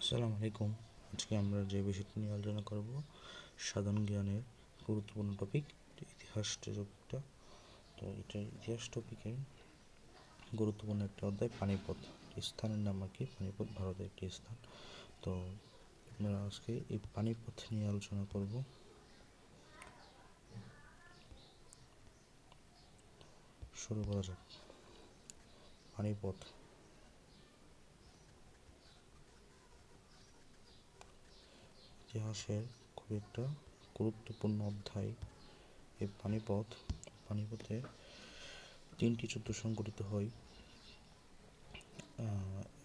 আসসালামু আলাইকুম। আজকে আমরা যে বিষয়টি নিয়ে আলোচনা করব সাধারণ জ্ঞানের গুরুত্বপূর্ণ টপিক ইতিহাস টপিকটা। তো এটা ইতিহাস টপিকে গুরুত্বপূর্ণ একটা অধ্যায় পানিপথ। স্থানের নাম আর কি, পানিপথ ভারতের একটি স্থান। তো আমরা আজকে এই পানিপথ নিয়ে আলোচনা করব। শুরু করা যাক। পানিপথ ইতিহাসের খুব একটা গুরুত্বপূর্ণ অধ্যায়। এই পানিপথে 3টি যুদ্ধ সংঘটিত হয়।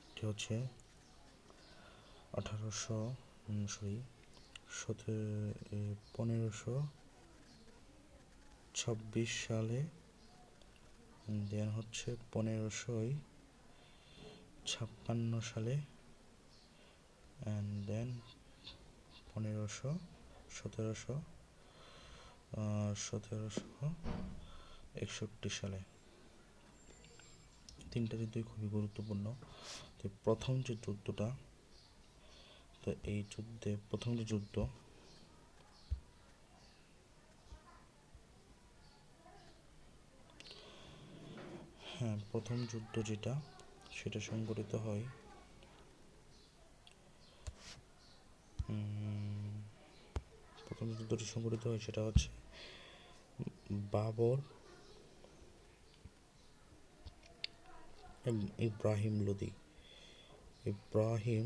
একটি হচ্ছে 1526 সালে, দেন হচ্ছে 1556 সালে, অ্যান্ড দেন 1761 সালে। তিনটা যুদ্ধই খুবই গুরুত্বপূর্ণ। তো প্রথম যে যুদ্ধটা, তো এই যুদ্ধে প্রথম যে যুদ্ধ প্রথম যুদ্ধ যেটা সেটা সংঘটিত হয় প্রথম যুদ্ধটি সংঘটিত হয় সেটা হচ্ছে বাবর এবং ইব্রাহিম লোদি। ইব্রাহিম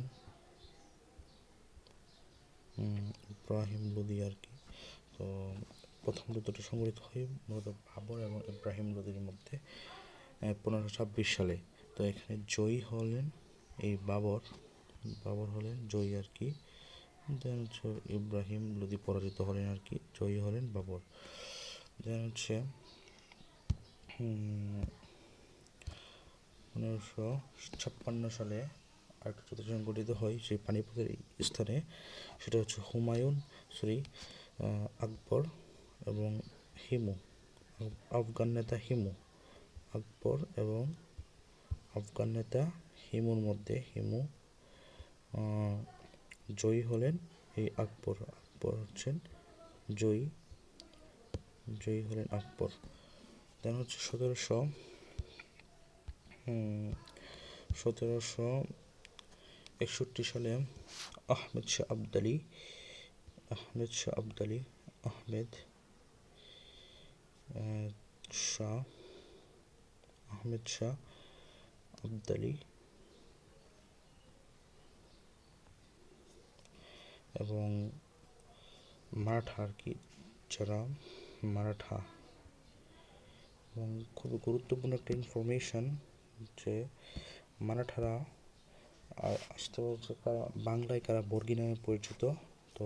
লোদি আর কি। তো প্রথম যুদ্ধটা সংঘটিত হয় মূলত বাবর এবং ইব্রাহিম লোদির মধ্যে 1526 সালে। তো এখানে জয়ী হলেন এই বাবর হলেন জয়ী আর কি। দেন হচ্ছে ইব্রাহিম লোদি পরাজিত হলেন আর কি, জয়ী হলেন বাবর। দেন হচ্ছে 1556 সালে আরেকটা যুদ্ধ সংঘটিত হয় সেই পানিপথের স্থানে। সেটা হচ্ছে আকবর এবং হিমু, আফগান নেতা হিমু। আকবর এবং আফগান নেতা হিমুর মধ্যে জয়ী হলেন এই আকবর হচ্ছেন জয়ী হলেন আকবর। দেন হচ্ছে 1761 সালে আহমেদ শাহ আবদালি আহমেদ শাহ আবদালি এবং মারাঠা আর কি, যারা মারাঠা। এবং খুবই গুরুত্বপূর্ণ একটা ইনফরমেশন যে মারাঠারা আসতে বলছে বাংলায় কারা বর্গী নামে পরিচিত। তো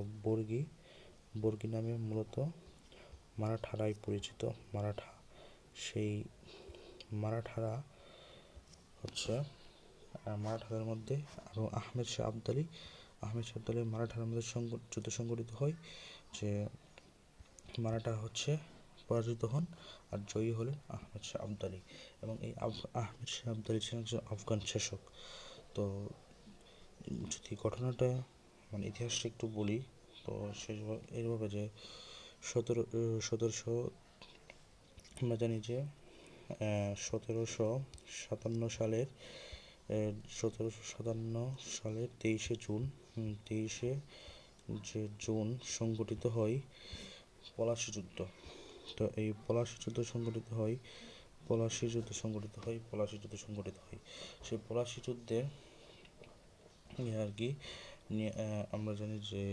বর্গী নামে মূলত মারাঠারাই পরিচিত। সেই মারাঠারা হচ্ছে মারাঠাদের মধ্যে এবং আহমেদ শাহ আবদালি মারাঠার মধ্যে যুদ্ধ সংঘটিত হয়, যে মারাঠা হচ্ছে পরাজিত হন আর জয়ী হলেন আহমেদ শাহ আবদালি। এবং এই আহমেদ শাহ আবদালি ছিলেন একজন আফগান শাসক। তো যদি ঘটনাটা ইতিহাসটা একটু বলি, তো এইভাবে যে সতেরোশো আমরা জানি যে 1757 সালের 23শে জুন সংগঠিত হয় পলাশী যুদ্ধ। তো এই পলাশী যুদ্ধ সংগঠিত হয় সেই পলাশী যুদ্ধে আর কি আমরা জানি যে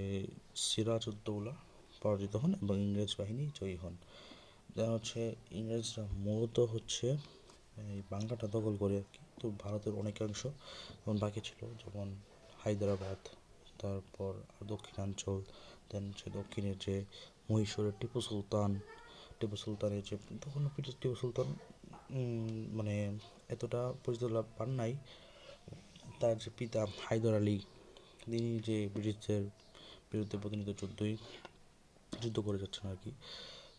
সিরাজউদ্দৌলা পরাজিত হন এবং ইংরেজ বাহিনী জয়ী হন। দেন হচ্ছে ইংরেজরা মূলত হচ্ছে এই বাংলাটা দখল করে আর কি। তো ভারতের অনেকাংশ যেমন বাকি ছিল, যেমন হায়দ্রাবাদ, তারপর দক্ষিণাঞ্চল, দেন হচ্ছে দক্ষিণের যে মহীশূরের টিপু সুলতানের যে তখন টিপু সুলতান মানে এতটা পরিচিত লাভ পান নাই। তার যে পিতা হায়দর আলী, তিনি যে ব্রিটিশদের বিরুদ্ধে প্রতিনিয়ত যুদ্ধ করে যাচ্ছেন আর কি।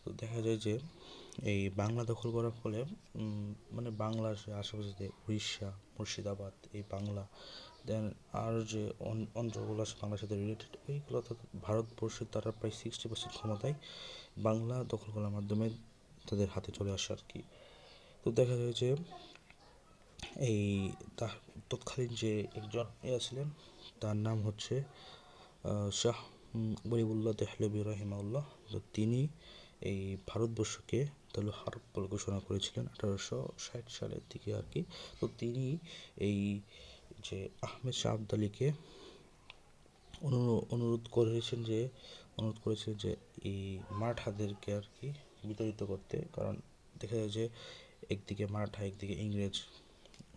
তো দেখা যায় যে এই বাংলা দখল করার ফলে বাংলার আশেপাশে উড়িষ্যা, মুর্শিদাবাদ, এই বাংলা দেন আর যে অঞ্চলগুলো আছে বাংলার সাথে রিলেটেড ওইগুলো অর্থাৎ ভারতবর্ষের তারা প্রায় 60% ক্ষমতায় বাংলা দখল করার মাধ্যমে তাদের হাতে চলে আসে আর কি। তো দেখা যায় যে এই তার তৎকালীন যে একজন ছিলেন তার নাম হচ্ছে শাহ ওলিউল্লাহ দেহলভী রহিমাউল্লাহ। তো তিনি এই ভারতবর্ষকে তাহলে হারব বলে ঘোষণা করেছিলেন 1860 সালের দিকে আর কি। তো তিনি এই যে আহমেদ শাহ আবদালীকে অনুরোধ করেছেন যে এই মারাঠাদেরকে আর কি বিতাড়িত করতে, কারণ দেখা যায় যে একদিকে মারাঠা একদিকে ইংরেজ,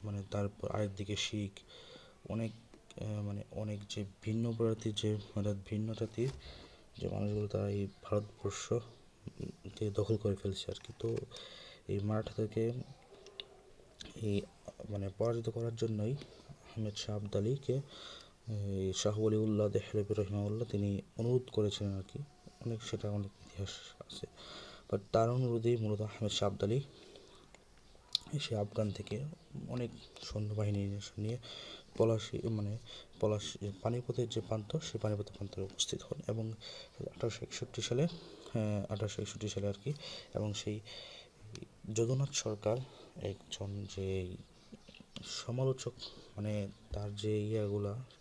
মানে তারপর আরেকদিকে শিখ, অনেক মানে অনেক যে ভিন্ন প্রজাতির যে মানে ভিন্ন জাতির যে মানুষগুলো তারা এই ভারতবর্ষ কে দখল করে ফেলছে আর কি। তো এই মারাঠাদেরকে এই মানে পরাজিত করার জন্যই আহমেদ শাহ আবদালীকে এই শাহ ওলিউল্লাহ দেহলভী রহিমাউল্লাহ তিনি অনুরোধ করেছিলেন আর কি। সেটা অনেক ইতিহাস আছে, বাট তার অনুরোধেই মূলত আহমেদ শাহ আবদালী সে আফগান থেকে অনেক সৈন্যবাহিনী নিয়ে পলাশ পানিপথের যে প্রান্ত সেই পানিপথের প্রান্তরে উপস্থিত হন এবং 1861 সালে আর কি। এবং সেই যদুনাথ সরকার একজন যে সমালোচক, মানে তার যে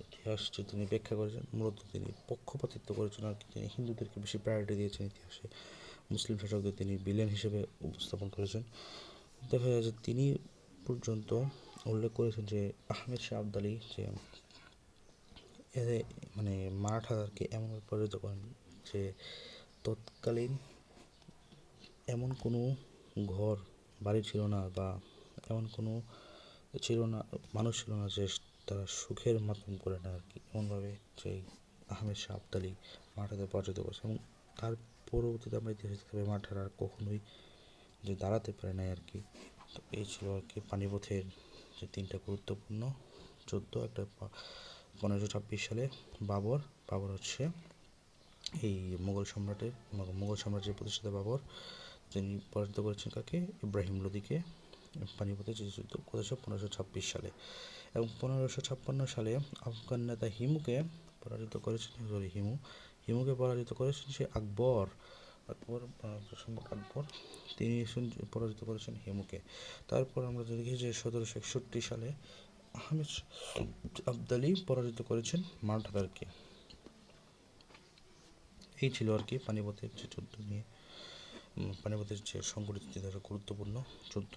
ইতিহাস যে তিনি ব্যাখ্যা করেছেন, মূলত তিনি পক্ষপাতিত্ব করেছেন আর কি। তিনি হিন্দুদেরকে বেশি প্রায়োরিটি দিয়েছেন ইতিহাসে, মুসলিম শাসকদের তিনি ভিলেন হিসেবে উপস্থাপন করেছেন। দেখা যায় যে তিনি পর্যন্ত উল্লেখ করেছেন যে আহমেদ শাহ আবদালী যে মানে মারাঠাদেরকে এমনভাবে পরাজিত করেন যে তৎকালীন এমন কোনো ঘর বাড়ি ছিল না বা এমন কোনো ছিল না মানুষ ছিল না যে তারা সুখের মাধ্যম করে না আর কি। এমনভাবে যে আহমেদ শাহ আবদালী মারাঠাদের পরাজিত করেছে এবং তার পরবর্তীতে আমরা ইতিহাসে দেখতে পাই মারাঠারা কখনোই যে দাঁড়াতে পারে নাই আর কি। তো এই ছিল আর কি পানিপথের যে তিনটা গুরুত্বপূর্ণ যুদ্ধ। একটা 1526 সালে বাবর হচ্ছে এই মুঘল সাম্রাজ্যের প্রতিষ্ঠাতা বাবর, তিনি পরাজিত করেছেন কাকে, ইব্রাহিম লোদিকে পানিপথে যে যুদ্ধ করেছে 1526 সালে। এবং 1556 সালে আফগান নেতা হিমুকে পরাজিত করেছেন সে আকবর। তিনি পরাজিত করেছেন হিমুকে। তারপর আমরা দেখি যে 1761 সালে আহমেদ আবদালী পরাজিত করেছেন মারাঠাদেরকে। এই ছিল আর কি পানিপথের যে যুদ্ধ নিয়ে, পানিপথের যে সংঘটিত গুরুত্বপূর্ণ যুদ্ধ।